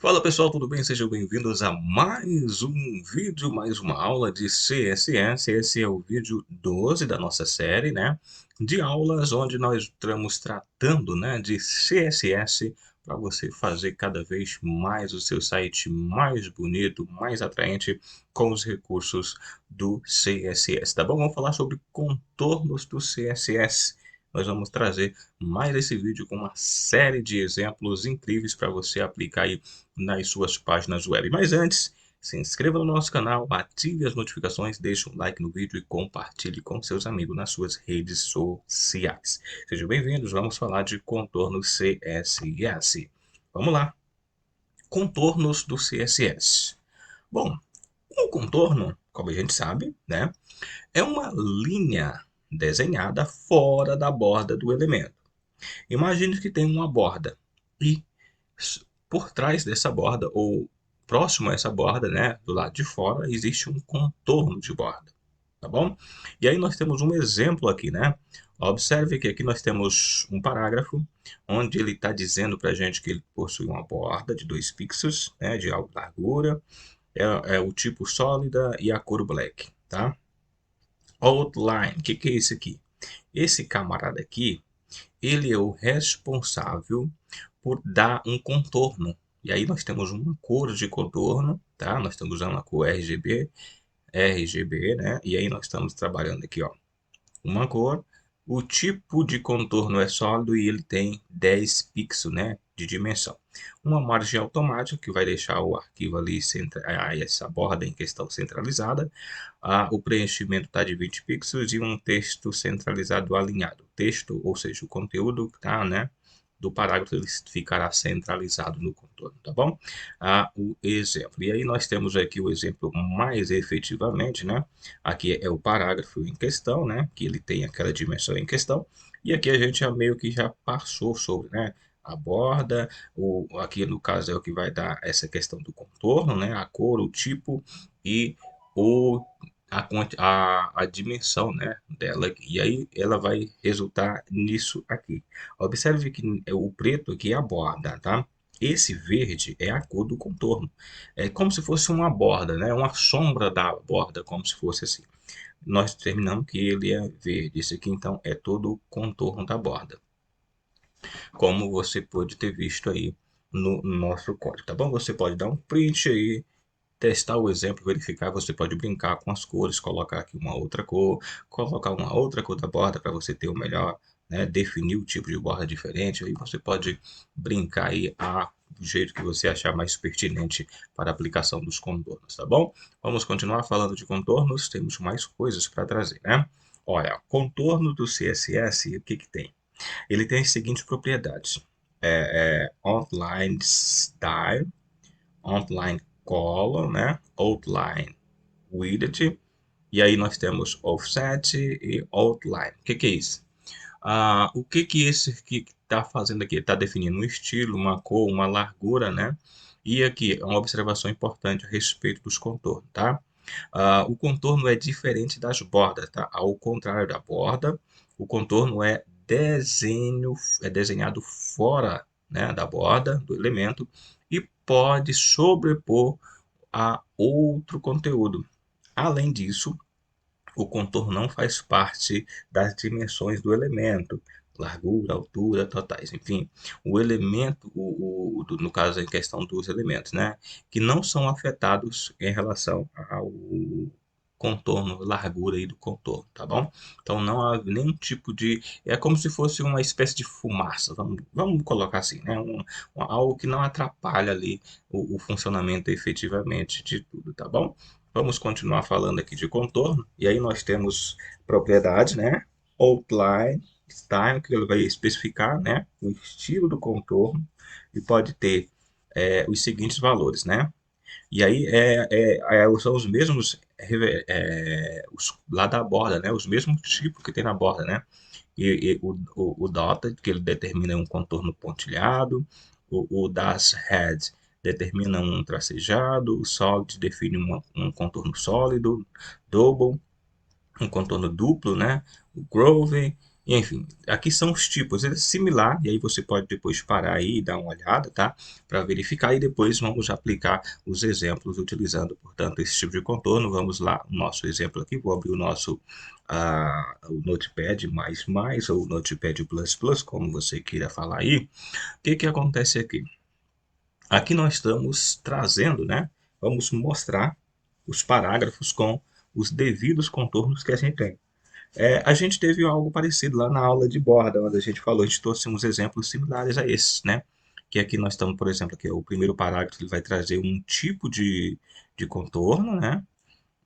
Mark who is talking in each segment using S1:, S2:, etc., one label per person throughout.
S1: Fala pessoal, tudo bem? Sejam bem-vindos a mais um vídeo, mais uma aula de CSS. Esse é o vídeo 12 da nossa série, né? De aulas onde nós estamos tratando, né, de CSS para você fazer cada vez mais o seu site mais bonito, mais atraente com os recursos do CSS, tá bom? Vamos falar sobre contornos do CSS. Nós vamos trazer mais esse vídeo com uma série de exemplos incríveis para você aplicar aí nas suas páginas web. Mas antes, se inscreva no nosso canal, ative as notificações, deixe um like no vídeo e compartilhe com seus amigos nas suas redes sociais. Sejam bem-vindos, vamos falar de contornos CSS. Vamos lá, contornos do CSS. Bom, um contorno, como a gente sabe, né, é uma linha desenhada fora da borda do elemento. Imagine que tem uma borda e por trás dessa borda, ou próximo a essa borda, né, do lado de fora, existe um contorno de borda, tá bom? E aí nós temos um exemplo aqui, né? Observe que aqui nós temos um parágrafo onde ele está dizendo para a gente que ele possui uma borda de 2 pixels, né, de largura, é o tipo sólida e a cor black, tá? Outline, o que é isso aqui? Esse camarada aqui, ele é o responsável por dar um contorno. E aí nós temos uma cor de contorno, tá? Nós estamos usando a cor RGB, né? E aí nós estamos trabalhando aqui, ó, uma cor. O tipo de contorno é sólido e ele tem 10 pixels, né, de dimensão. Uma margem automática que vai deixar o arquivo ali, essa borda em questão centralizada. O preenchimento está de 20 pixels e um texto centralizado alinhado. Texto, ou seja, o conteúdo tá, né, do parágrafo ele ficará centralizado no contorno, tá bom? O exemplo. E aí nós temos aqui o exemplo mais efetivamente, né? Aqui é o parágrafo em questão, né? Que ele tem aquela dimensão em questão. E aqui a gente já meio que já passou sobre, né? A borda, aqui no caso é o que vai dar essa questão do contorno, né? A cor, o tipo e o a dimensão, né, dela, e aí ela vai resultar nisso aqui. Observe que o preto aqui é a borda, tá? Esse verde é a cor do contorno. É como se fosse uma borda, né? Uma sombra da borda, como se fosse assim. Nós determinamos que ele é verde. Esse aqui, então, é todo o contorno da borda. Como você pode ter visto aí no nosso código, tá bom? Você pode dar um print aí, testar o exemplo, verificar, você pode brincar com as cores, colocar aqui uma outra cor, colocar uma outra cor da borda para você ter o melhor, né, definir o tipo de borda diferente, aí você pode brincar aí do jeito que você achar mais pertinente para a aplicação dos contornos, tá bom? Vamos continuar falando de contornos, temos mais coisas para trazer, né? Olha, contorno do CSS, o que que tem? Ele tem as seguintes propriedades. Outline Style, Outline Color, né? Outline Widget, e aí nós temos Offset e Outline. O que é isso? O que que esse aqui está fazendo aqui? Ele está definindo um estilo, uma cor, uma largura, né? E aqui é uma observação importante a respeito dos contornos, tá? O contorno é diferente das bordas, tá? Ao contrário da borda, o contorno é desenhado fora, né, da borda, do elemento, e pode sobrepor a outro conteúdo. Além disso, o contorno não faz parte das dimensões do elemento, largura, altura, totais, enfim, o elemento, no caso em questão dos elementos, né, que não são afetados em relação ao contorno, largura aí do contorno, tá bom? Então não há nenhum tipo de, é como se fosse uma espécie de fumaça, vamos colocar assim, né, algo que não atrapalha ali o funcionamento efetivamente de tudo, tá bom? Vamos continuar falando aqui de contorno. E aí nós temos propriedade, né? Outline, style, que ele vai especificar, né? O estilo do contorno e pode ter os seguintes valores, né? E aí são os mesmos lá da borda, né? Os mesmos tipos que tem na borda, né? E o dotted, que ele determina um contorno pontilhado, o das head determina um tracejado, o solid define um contorno sólido, double, um contorno duplo, né? O groove E, enfim, aqui são os tipos, ele é similar, e aí você pode depois parar aí e dar uma olhada, tá? Para verificar, e depois vamos aplicar os exemplos utilizando, portanto, esse tipo de contorno. Vamos lá, o nosso exemplo aqui, vou abrir o nosso o Notepad++, ou Notepad++, como você queira falar aí. O que que acontece aqui? Aqui nós estamos trazendo, né? Vamos mostrar os parágrafos com os devidos contornos que a gente tem. A gente teve algo parecido lá na aula de borda, onde a gente falou, a gente trouxe uns exemplos similares a esses, né? Que aqui nós estamos, por exemplo, aqui o primeiro parágrafo ele vai trazer um tipo de contorno, né?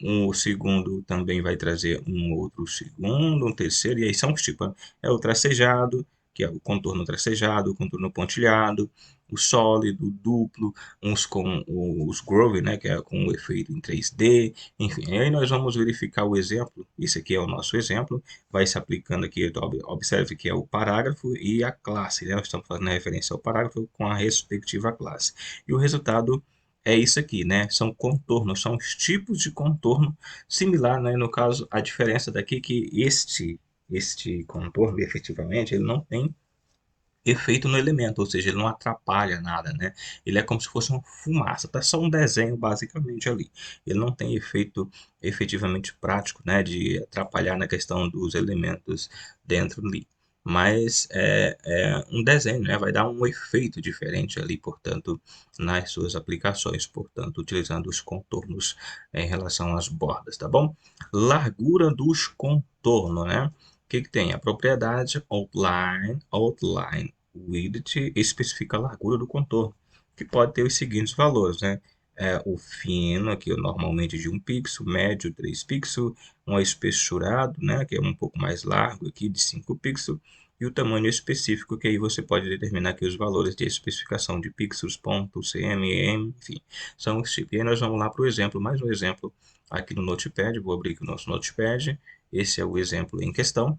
S1: O segundo também vai trazer um outro segundo, um terceiro, e aí são os tipos, né? É o tracejado, que é o contorno tracejado, o contorno pontilhado, o sólido, o duplo, uns com os groove, né, que é com o efeito em 3D, enfim. Aí nós vamos verificar o exemplo, esse aqui é o nosso exemplo, vai se aplicando aqui, observe que é o parágrafo e a classe, né? Nós estamos fazendo referência ao parágrafo com a respectiva classe. E o resultado é isso aqui, né? São contornos, são os tipos de contorno similar, né? No caso, a diferença daqui é que este contorno, efetivamente, ele não tem efeito no elemento, ou seja, ele não atrapalha nada, né? Ele é como se fosse uma fumaça, tá só um desenho basicamente ali. Ele não tem efeito efetivamente prático, né? De atrapalhar na questão dos elementos dentro ali. Mas é um desenho, né? Vai dar um efeito diferente ali, portanto, nas suas aplicações, portanto, utilizando os contornos em relação às bordas, tá bom? Largura dos contornos, né? O que que tem? A propriedade outline width especifica a largura do contorno, que pode ter os seguintes valores, né? O fino, aqui normalmente de 1 pixel, médio 3 pixels, um espessurado, né, que é um pouco mais largo aqui de 5 pixels, e o tamanho específico, que aí você pode determinar aqui os valores de especificação de pixels, ponto, cm, enfim, são os tipos. E aí nós vamos lá para o exemplo, mais um exemplo aqui no Notepad, vou abrir aqui o nosso Notepad, esse é o exemplo em questão,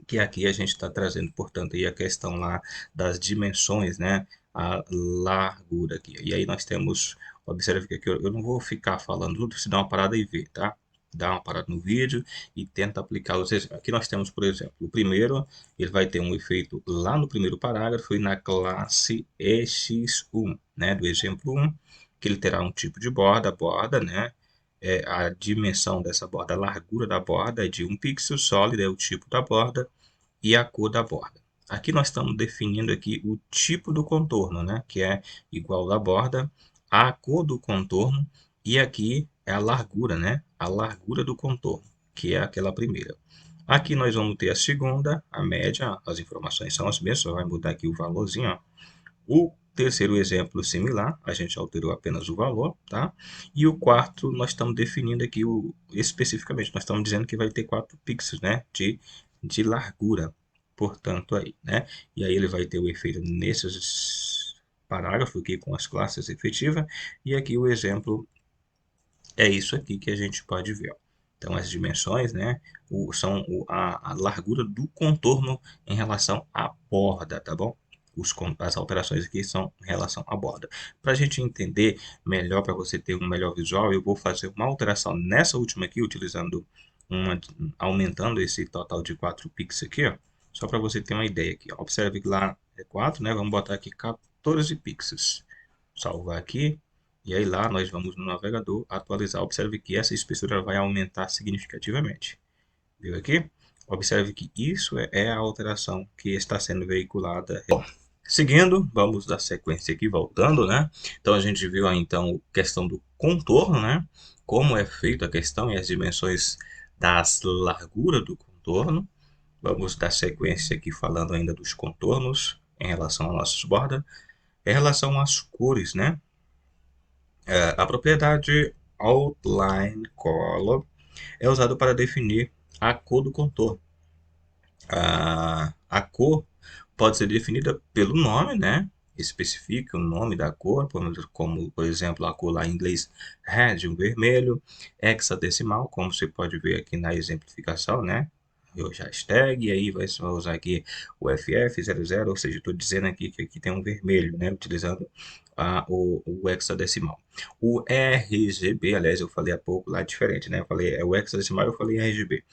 S1: que aqui a gente está trazendo, portanto, aí a questão lá das dimensões, né? A largura aqui. E aí nós temos, observe que aqui eu não vou ficar falando tudo, se dá uma parada e vê, tá? Dá uma parada no vídeo e tenta aplicar os exemplos. Aqui nós temos, por exemplo, o primeiro, ele vai ter um efeito lá no primeiro parágrafo e na classe EX1, né? Do exemplo 1, que ele terá um tipo de borda, né? A dimensão dessa borda, a largura da borda é de 1 pixel, sólido é o tipo da borda, e a cor da borda. Aqui nós estamos definindo aqui o tipo do contorno, né? Que é igual da borda, a cor do contorno e aqui é a largura, né? A largura do contorno, que é aquela primeira. Aqui nós vamos ter a segunda, a média, as informações são as mesmas, só vai mudar aqui o valorzinho, ó. O terceiro exemplo similar, a gente alterou apenas o valor, tá? E o quarto, nós estamos definindo aqui especificamente, nós estamos dizendo que vai ter 4 pixels, né? De largura, portanto, aí, né? E aí ele vai ter o efeito nesses parágrafos aqui com as classes efetivas, e aqui o exemplo é isso aqui que a gente pode ver, ó. Então, as dimensões, né, são a largura do contorno em relação à borda, tá bom? As alterações aqui são em relação à borda. Para a gente entender melhor, para você ter um melhor visual, eu vou fazer uma alteração nessa última aqui, utilizando aumentando esse total de 4 pixels aqui, ó, só para você ter uma ideia aqui, ó. Observe que lá é 4, né? Vamos botar aqui 14 pixels. Salvar aqui. E aí lá nós vamos no navegador atualizar. Observe que essa espessura vai aumentar significativamente. Viu aqui? Observe que isso é a alteração que está sendo veiculada. Bom, seguindo, vamos dar sequência aqui, voltando, né? Então a gente viu aí, então, a questão do contorno, né? Como é feita a questão e as dimensões das larguras do contorno. Vamos dar sequência aqui falando ainda dos contornos em relação às nossas bordas. Em relação às cores, né? A propriedade outline color é usada para definir a cor do contorno. A cor pode ser definida pelo nome, né? Especifica o nome da cor, como por exemplo a cor lá em inglês red, um vermelho, hexadecimal, como você pode ver aqui na exemplificação, né? hashtag, e aí vai só usar aqui o FF00, ou seja, estou dizendo aqui que aqui tem um vermelho, né, utilizando o hexadecimal. O RGB, aliás, eu falei há pouco lá diferente, né, eu falei o hexadecimal, eu falei RGB.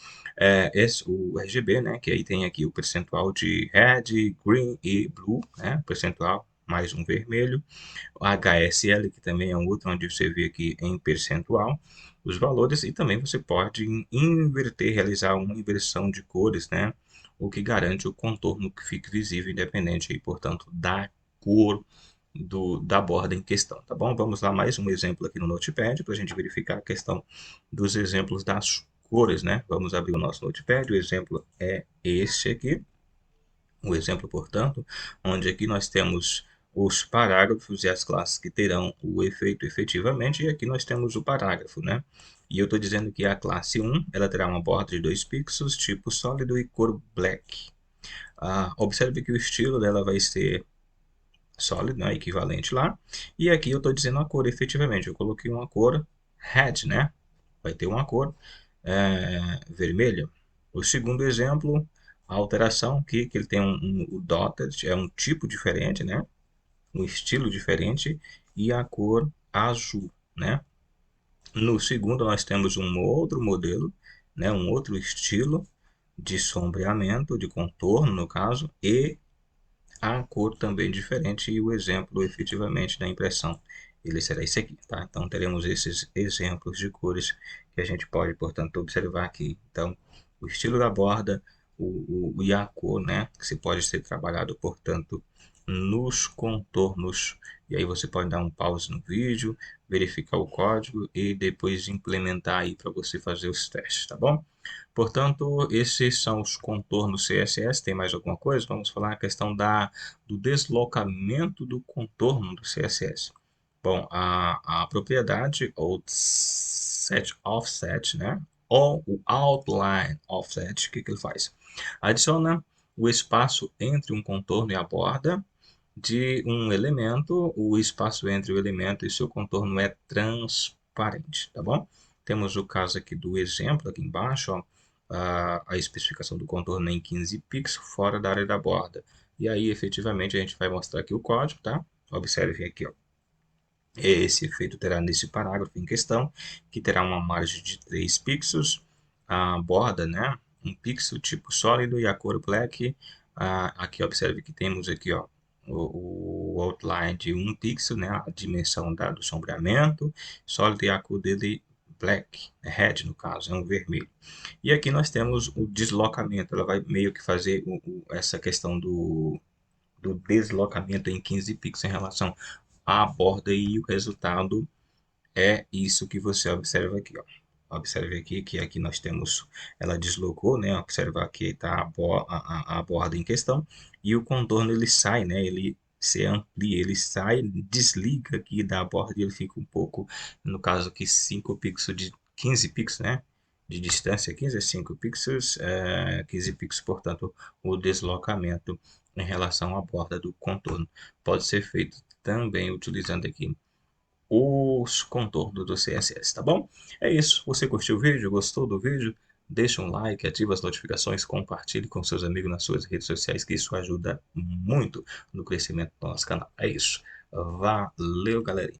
S1: O RGB, né, que aí tem aqui o percentual de red, green e blue, né, percentual mais um vermelho. O HSL, que também é um outro onde você vê aqui em percentual os valores, e também você pode inverter, realizar uma inversão de cores, né? O que garante o contorno que fique visível, independente, aí, portanto, da cor da borda em questão, tá bom? Vamos lá, mais um exemplo aqui no Notepad, para a gente verificar a questão dos exemplos das cores, né? Vamos abrir o nosso Notepad, o exemplo é este aqui. O exemplo, portanto, onde aqui nós temos os parágrafos e as classes que terão o efeito efetivamente, e aqui nós temos o parágrafo, né? E eu estou dizendo que a classe 1, ela terá uma borda de 2 pixels, tipo sólido e cor black. Observe que o estilo dela vai ser sólido, né? Equivalente lá. E aqui eu estou dizendo a cor efetivamente, eu coloquei uma cor red, né? Vai ter uma cor vermelha. O segundo exemplo, a alteração aqui, que ele tem o dotted, é um tipo diferente, né? Um estilo diferente, e a cor azul, né? No segundo, nós temos um outro modelo, né? Um outro estilo de sombreamento, de contorno, no caso, e a cor também diferente, e o exemplo efetivamente da impressão ele será esse aqui, tá? Então teremos esses exemplos de cores que a gente pode, portanto, observar aqui. Então, o estilo da borda, e a cor, né? Que se pode ser trabalhado, portanto, nos contornos. E aí você pode dar um pause no vídeo, verificar o código e depois implementar aí para você fazer os testes, tá bom? Portanto, esses são os contornos CSS. Tem mais alguma coisa? Vamos falar a questão do deslocamento do contorno do CSS. Bom, a propriedade, ou set offset, né? Ou o outline offset, o que ele faz? Adiciona o espaço entre um contorno e a borda de um elemento, o espaço entre o elemento e seu contorno é transparente, tá bom? Temos o caso aqui do exemplo, aqui embaixo, ó, a especificação do contorno em 15 pixels fora da área da borda. E aí, efetivamente, a gente vai mostrar aqui o código, tá? Observe aqui, ó. Esse efeito terá nesse parágrafo em questão, que terá uma margem de 3 pixels, a borda, né? Um pixel tipo sólido e a cor black. Aqui observe que temos aqui, ó, o outline de 1 pixel, né? A dimensão do sombreamento, sólido, e a cor dele black, red no caso, é um vermelho. E aqui nós temos o deslocamento, ela vai meio que fazer essa questão do deslocamento em 15 pixels em relação à borda, e o resultado é isso que você observa aqui, ó. Observe aqui que aqui nós temos, ela deslocou, né? Observa aqui está a borda em questão, e o contorno ele sai, né? Ele se amplia, ele sai, desliga aqui da borda, e ele fica um pouco, no caso aqui, 5 pixels de 15 pixels, né? De distância, 15 a 5 pixels, 15 pixels, portanto, o deslocamento em relação à borda do contorno pode ser feito também utilizando aqui os contornos do CSS, tá bom? É isso. Você curtiu o vídeo? Gostou do vídeo? Deixa um like, ativa as notificações, compartilhe com seus amigos nas suas redes sociais, que isso ajuda muito no crescimento do nosso canal. É isso. Valeu, galera.